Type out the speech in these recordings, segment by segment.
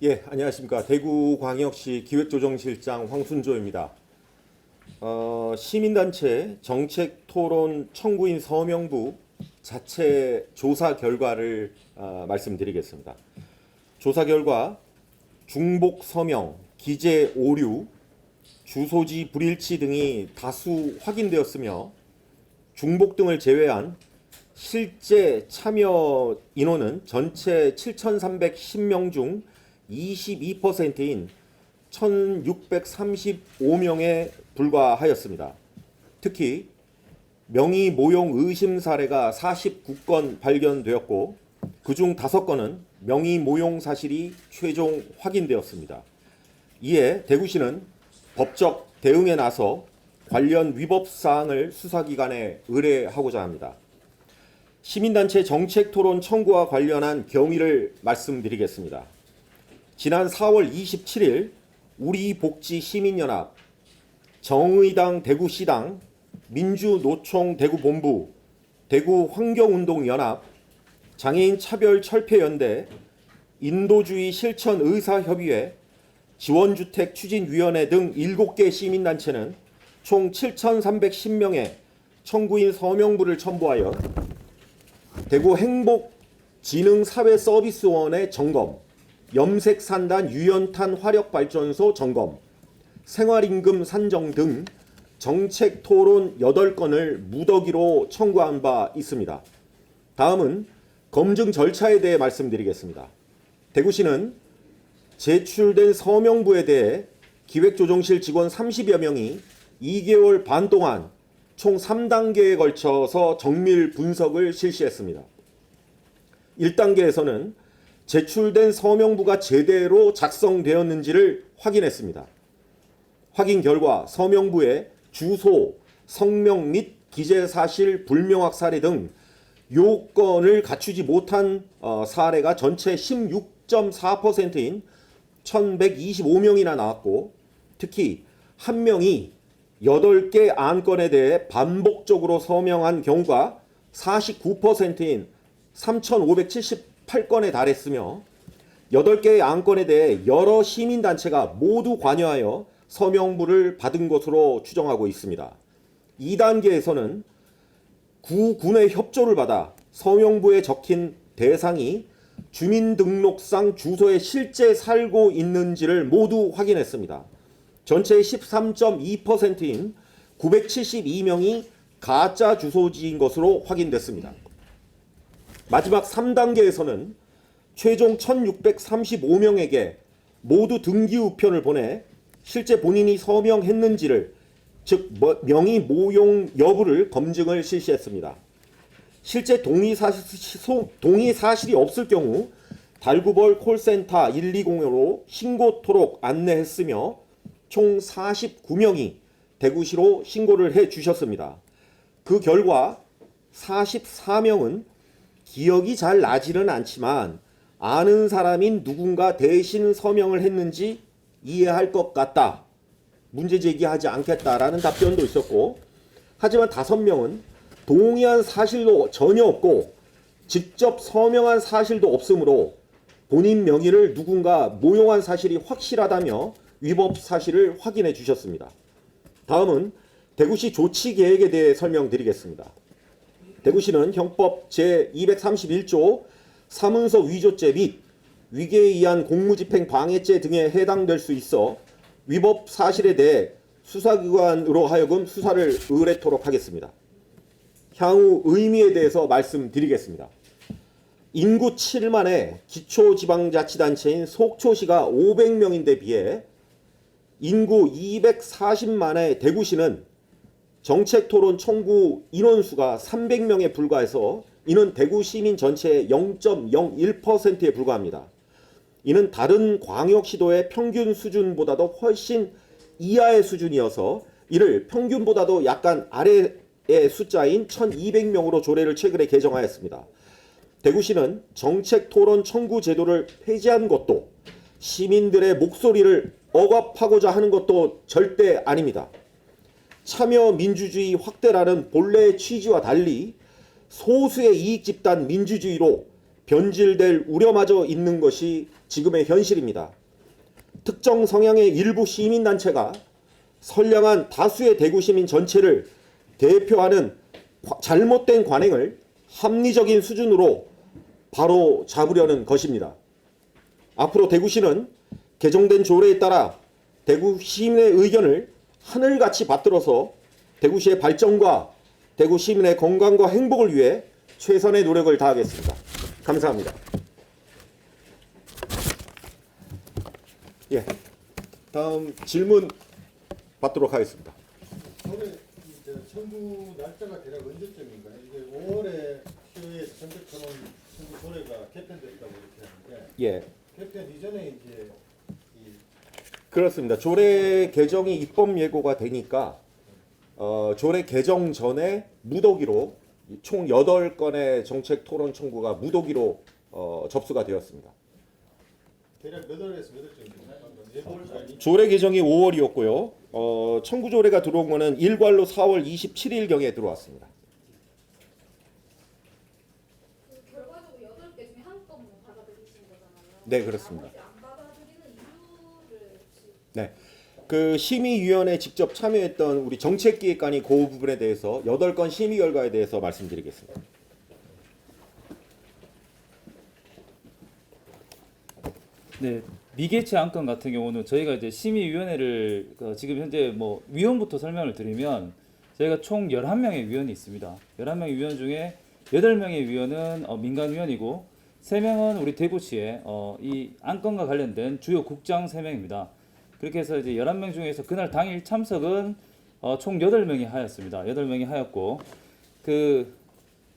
예, 안녕하십니까. 대구광역시 기획조정실장 황순조입니다. 시민단체 정책토론 청구인 서명부 자체 조사 결과를 말씀드리겠습니다. 조사 결과 중복 서명, 기재 오류, 주소지 불일치 등이 다수 확인되었으며 중복 등을 제외한 실제 참여 인원은 전체 7,310명 중 22%인 1,635명에 불과하였습니다. 특히 명의 모용 의심 사례가 49건 발견되었고 그중 5건은 명의 모용 사실이 최종 확인되었습니다. 이에 대구시는 법적 대응에 나서 관련 위법 사항을 수사기관에 의뢰하고자 합니다. 시민단체 정책토론 청구와 관련한 경위를 말씀드리겠습니다. 지난 4월 27일 우리복지시민연합, 정의당 대구시당, 민주노총 대구본부, 대구환경운동연합, 장애인차별철폐연대, 인도주의 실천의사협의회, 지원주택추진위원회 등 7개 시민단체는 총 7,310명의 청구인 서명부를 첨부하여 대구 행복지능사회서비스원의 점검, 염색산단 유연탄 화력발전소 점검, 생활임금 산정 등 정책토론 8건을 무더기로 청구한 바 있습니다. 다음은 검증 절차에 대해 말씀드리겠습니다. 대구시는 제출된 서명부에 대해 기획조정실 직원 30여 명이 2개월 반 동안 총 3단계에 걸쳐서 정밀 분석을 실시했습니다. 1단계에서는 제출된 서명부가 제대로 작성되었는지를 확인했습니다. 확인 결과 서명부에 주소, 성명 및 기재 사실 불명확 사례 등 요건을 갖추지 못한 사례가 전체 16.4%인 1,125명이나 나왔고 특히 한 명이 8개 안건에 대해 반복적으로 서명한 경우가 49%인 3,578건에 달했으며 8개의 안건에 대해 여러 시민단체가 모두 관여하여 서명부를 받은 것으로 추정하고 있습니다. 2단계에서는 구군의 협조를 받아 서명부에 적힌 대상이 주민등록상 주소에 실제 살고 있는지를 모두 확인했습니다. 전체의 13.2%인 972명이 가짜 주소지인 것으로 확인됐습니다. 마지막 3단계에서는 최종 1,635명에게 모두 등기 우편을 보내 실제 본인이 서명했는지를 즉 명의 모용 여부를 검증을 실시했습니다. 실제 동의 사실이 없을 경우 달구벌 콜센터 120으로 신고토록 안내했으며 총 49명이 대구시로 신고를 해 주셨습니다. 그 결과 44명은 기억이 잘 나지는 않지만 아는 사람인 누군가 대신 서명을 했는지 이해할 것 같다. 문제 제기하지 않겠다라는 답변도 있었고 하지만 5명은 동의한 사실도 전혀 없고 직접 서명한 사실도 없으므로 본인 명의를 누군가 모용한 사실이 확실하다며 위법 사실을 확인해 주셨습니다. 다음은 대구시 조치 계획에 대해 설명드리겠습니다. 대구시는 형법 제231조 사문서 위조죄 및 위계에 의한 공무집행 방해죄 등에 해당될 수 있어 위법 사실에 대해 수사기관으로 하여금 수사를 의뢰토록 하겠습니다. 향후 의미에 대해서 말씀드리겠습니다. 인구 7만의 기초지방자치단체인 속초시가 500명인데 비해 인구 240만의 대구시는 정책토론 청구 인원수가 300명에 불과해서 이는 대구 시민 전체의 0.01%에 불과합니다. 이는 다른 광역시도의 평균 수준보다도 훨씬 이하의 수준이어서 이를 평균보다도 약간 아래의 숫자인 1,200명으로 조례를 최근에 개정하였습니다. 대구시는 정책토론 청구 제도를 폐지한 것도 시민들의 목소리를 억압하고자 하는 것도 절대 아닙니다. 참여 민주주의 확대라는 본래의 취지와 달리 소수의 이익 집단 민주주의로 변질될 우려마저 있는 것이 지금의 현실입니다. 특정 성향의 일부 시민단체가 선량한 다수의 대구 시민 전체를 대표하는 잘못된 관행을 합리적인 수준으로 바로 잡으려는 것입니다. 앞으로 대구시는 개정된 조례에 따라 대구 시민의 의견을 하늘같이 받들어서 대구시의 발전과 대구 시민의 건강과 행복을 위해 최선의 노력을 다하겠습니다. 감사합니다. 예, 다음 질문 받도록 하겠습니다. 올해 이제 청구 날짜가 대략 언제쯤인가요? 이게 5월에 시의회에서 정책토론 청구 조례가 개편됐다고 이렇게 하는데 예, 개편 이전에 이제 그렇습니다. 조례 개정이 입법 예고가 되니까 조례 개정 전에 무더기로 총 8건의 정책 토론 청구가 무더기로 접수가 되었습니다. 대략 몇 월에서 몇 월쯤인가요? 조례 개정이 5월이었고요. 청구 조례가 들어온 거는 일괄로 4월 27일경에 들어왔습니다. 결과적으로 8개 중에 한 건만 받아들이신 거잖아요. 네, 그렇습니다. 나머지 안 받아들이는 이유를 혹시 네. 그 심의위원회에 직접 참여했던 우리 정책기획관이 그 부분에 대해서 8건 심의 결과에 대해서 말씀드리겠습니다. 네, 미개최 안건 같은 경우는 저희가 이제 심의위원회를 지금 현재 뭐 위원부터 설명을 드리면 저희가 총 11명의 위원이 있습니다. 11명의 위원 중에 8명의 위원은 민간위원이고 3명은 우리 대구시의 이 안건과 관련된 주요 국장 3명입니다. 그렇게 해서 이제 11명 중에서 그날 당일 참석은 총 8명이 하였습니다. 8명이 하였고 그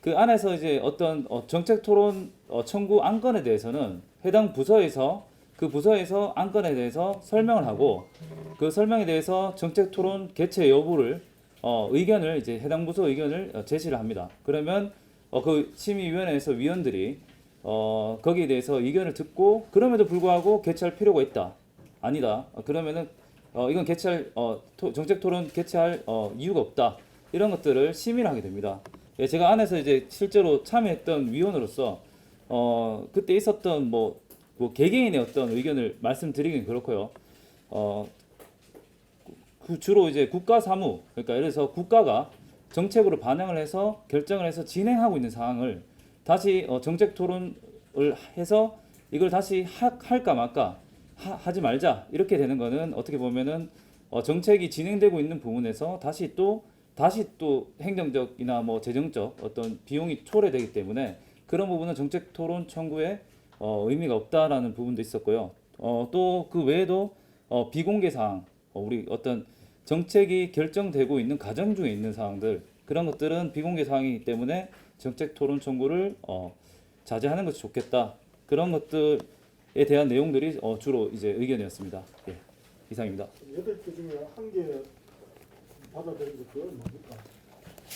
안에서 이제 어떤 정책 토론 청구 안건에 대해서는 해당 부서에서 그 부서에서 안건에 대해서 설명을 하고 그 설명에 대해서 정책 토론 개최 여부를 의견을 이제 해당 부서 의견을 제시를 합니다. 그러면 그 심의위원회에서 위원들이 거기에 대해서 의견을 듣고 그럼에도 불구하고 개최할 필요가 있다. 아니다. 그러면은 이건 개최할 정책 토론 개최할 이유가 없다. 이런 것들을 심의를 하게 됩니다. 예, 제가 안에서 이제 실제로 참여했던 위원으로서 그때 있었던 뭐 개개인의 어떤 의견을 말씀드리긴 그렇고요. 주로 이제 국가 사무, 그러니까 예를 들어서 국가가 정책으로 반영을 해서 결정을 해서 진행하고 있는 상황을 다시 정책 토론을 해서 이걸 다시 할까 말까 하지 말자 이렇게 되는 거는 어떻게 보면은 정책이 진행되고 있는 부분에서 다시 또 행정적이나 뭐 재정적 어떤 비용이 초래되기 때문에 그런 부분은 정책 토론 청구에 의미가 없다라는 부분도 있었고요. 또 그 외에도 비공개 사항, 우리 어떤 정책이 결정되고 있는 과정 중에 있는 사항들 그런 것들은 비공개 사항이기 때문에 정책 토론 청구를 자제하는 것이 좋겠다. 그런 것들에 대한 내용들이 주로 이제 의견이었습니다. 예, 이상입니다. 8개 중에 한 개 받아들인 거 그건 뭡니까?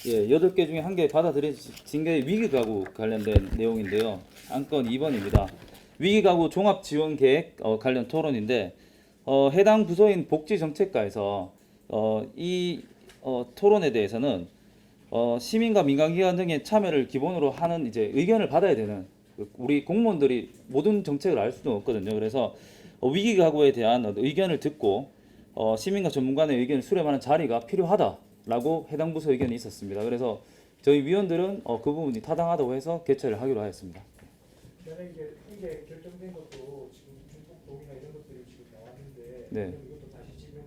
예, 8개 중에 한 개 받아들여진 게 위기가구 관련된 내용인데요. 안건 2번입니다. 위기가구 종합지원계획 관련 토론인데 해당 부서인 복지정책과에서 이 토론에 대해서는 시민과 민간기관 등의 참여를 기본으로 하는 이제 의견을 받아야 되는 우리 공무원들이 모든 정책을 알 수는 없거든요. 그래서 위기가구에 대한 의견을 듣고 시민과 전문가의 의견을 수렴하는 자리가 필요하다라고 해당 부서 의견이 있었습니다. 그래서 저희 위원들은 그 부분이 타당하다고 해서 개최를 하기로 하였습니다. 이게 결정된 것도 지금 중복동이나 이런 것들이 지금 나왔는데 네. 이것도 다시 지금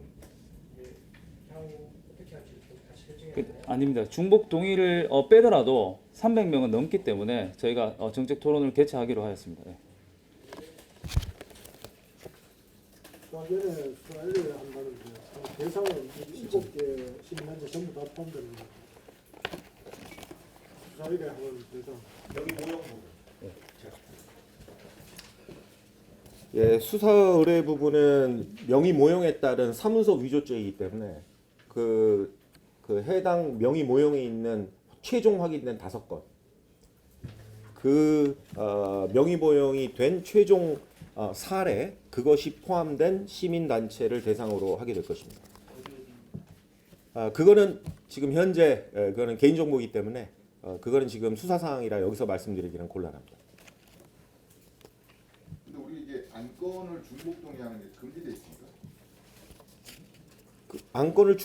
향후 어떻게 할지 다시 결정해야 되나요? 아닙니다. 중복 동의를 빼더라도 300명은 넘기 때문에 저희가 정책 토론을 개최하기로 하였습니다. 네. 전에 수사를 한다는데 대상은 7개 시민단체 전부 다 포함되는 거. 수사를 하는 대상. 여기 모형 부분. 예, 수사 의뢰 부분은 명의 모형에 따른 사문서 위조죄이기 때문에 그 해당 명의 모형에 있는 최종 확인된 5건 그 명의 모형이 된 최종 사례 그것이 포함된 시민단체를 대상으로 하게 될 것입니다. 그거는 지금 현재 그거는 개인정보이기 때문에 그거는 지금 수사 사항이라 여기서 말씀드리기는 곤란합니다. 안건을 중복동의하는 게 금지되어 있습니까? 안건을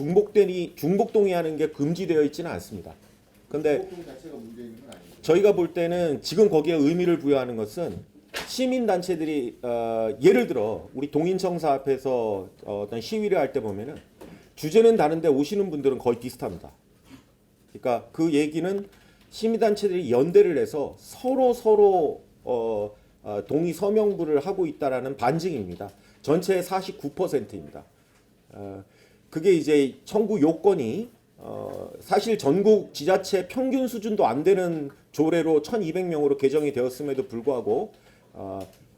중복동의하는 게 금지되어 있지는 않습니다. 근데 중복동 자체가 문제 있는 건 아니죠. 저희가 볼 때는 지금 거기에 의미를 부여하는 것은 시민 단체들이 예를 들어 우리 동인청사 앞에서 어떤 시위를 할 때 보면은 주제는 다른데 오시는 분들은 거의 비슷합니다. 그러니까 그 얘기는 시민 단체들이 연대를 해서 서로 동의 서명부를 하고 있다라는 반증입니다. 전체의 49%입니다. 그게 이제 청구 요건이 사실 전국 지자체 평균 수준도 안 되는 조례로 1,200명으로 개정이 되었음에도 불구하고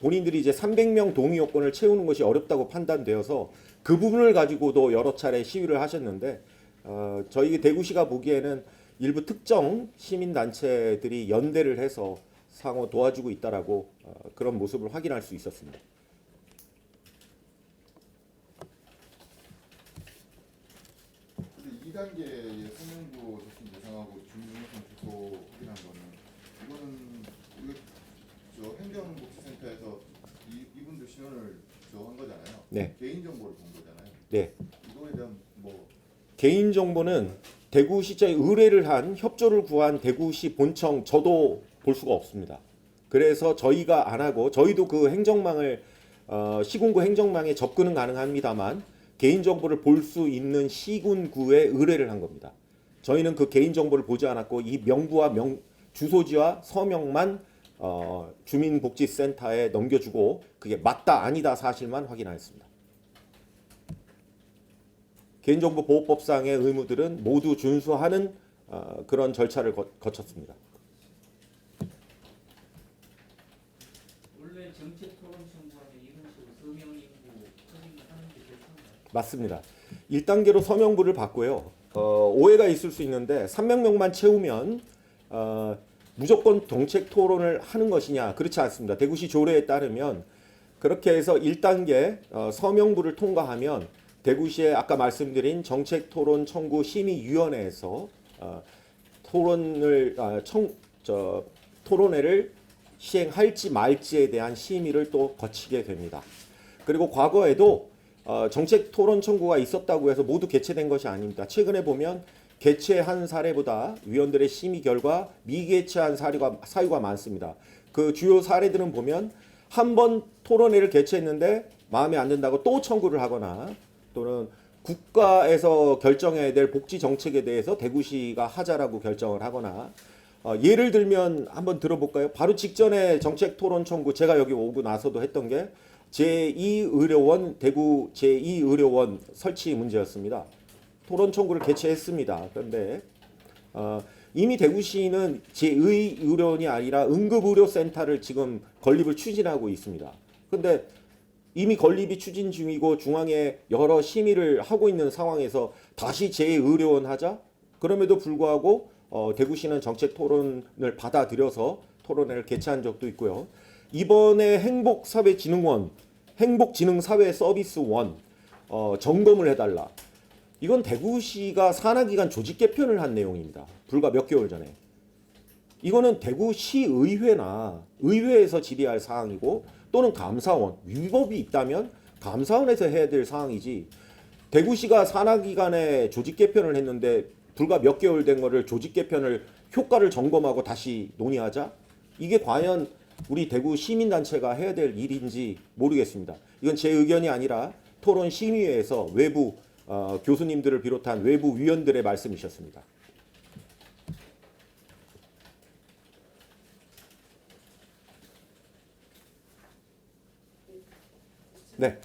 본인들이 이제 300명 동의 요건을 채우는 것이 어렵다고 판단되어서 그 부분을 가지고도 여러 차례 시위를 하셨는데 저희 대구시가 보기에는 일부 특정 시민 단체들이 연대를 해서 상호 도와주고 있다라고 그런 모습을 확인할 수 있었습니다. 근데 2단계의 서명부 접수 대상하고 주민등록증 주소 확인한 거는 이거는 우리 행정복지센터에서 이분들 신원을 한 거잖아요. 네. 개인정보를 본 거잖아요. 네. 이거에 대한 뭐 개인 정보는 대구시장에 의뢰를 한 협조를 구한 대구시 본청 저도 볼 수가 없습니다. 그래서 저희가 안 하고 저희도 그 행정망을 시군구 행정망에 접근은 가능합니다만 개인 정보를 볼 수 있는 시군구에 의뢰를 한 겁니다. 저희는 그 개인 정보를 보지 않았고 이 명부와 주소지와 서명만 주민복지센터에 넘겨주고 그게 맞다 아니다 사실만 확인하였습니다. 개인정보보호법상의 의무들은 모두 준수하는 그런 절차를 거쳤습니다. 원래 정책 토론 청구하면 이런 식으로 서명 인구 확인을 하는 게 좋습니다. 맞습니다. 1단계로 서명부를 받고요. 오해가 있을 수 있는데 300명만 채우면 무조건 정책 토론을 하는 것이냐? 그렇지 않습니다. 대구시 조례에 따르면 그렇게 해서 1단계 서명부를 통과하면 대구시의 아까 말씀드린 정책토론 청구 심의위원회에서 토론회를 시행할지 말지에 대한 심의를 또 거치게 됩니다. 그리고 과거에도 정책토론 청구가 있었다고 해서 모두 개최된 것이 아닙니다. 최근에 보면 개최한 사례보다 위원들의 심의 결과 미개최한 사유가 많습니다. 그 주요 사례들은 보면 한 번 토론회를 개최했는데 마음에 안 든다고 또 청구를 하거나 또는 국가에서 결정해야 될 복지 정책에 대해서 대구시가 하자라고 결정을 하거나 예를 들면 한번 들어볼까요? 바로 직전에 정책 토론 청구 제가 여기 오고 나서도 했던 게 제2의료원 대구 제2의료원 설치 문제였습니다. 토론 청구를 개최했습니다. 그런데 이미 대구시는 제2의료원이 아니라 응급의료센터를 지금 건립을 추진하고 있습니다. 그런데 이미 건립이 추진 중이고 중앙에 여러 심의를 하고 있는 상황에서 다시 제2의료원 하자? 그럼에도 불구하고 대구시는 정책 토론을 받아들여서 토론회를 개최한 적도 있고요. 이번에 행복사회진흥원, 행복지능사회서비스원 점검을 해달라. 이건 대구시가 산하기관 조직 개편을 한 내용입니다. 불과 몇 개월 전에. 이거는 대구시의회나 의회에서 질의할 사항이고 또는 감사원, 위법이 있다면 감사원에서 해야 될 사항이지 대구시가 산하기관에 조직 개편을 했는데 불과 몇 개월 된 거를 조직 개편을 효과를 점검하고 다시 논의하자? 이게 과연 우리 대구 시민단체가 해야 될 일인지 모르겠습니다. 이건 제 의견이 아니라 토론 심의회에서 외부 교수님들을 비롯한 외부 위원들의 말씀이셨습니다. 네.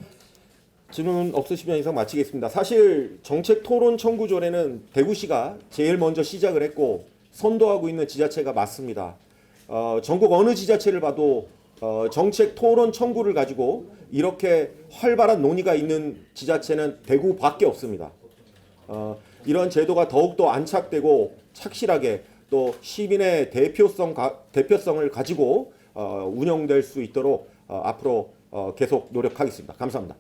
질문 없으시면 이상 마치겠습니다. 사실 정책 토론 청구 조례는 대구시가 제일 먼저 시작을 했고 선도하고 있는 지자체가 맞습니다. 전국 어느 지자체를 봐도 정책 토론 청구를 가지고 이렇게 활발한 논의가 있는 지자체는 대구밖에 없습니다. 이런 제도가 더욱더 안착되고 착실하게 또 시민의 대표성을 가지고 운영될 수 있도록 앞으로 계속 노력하겠습니다. 감사합니다.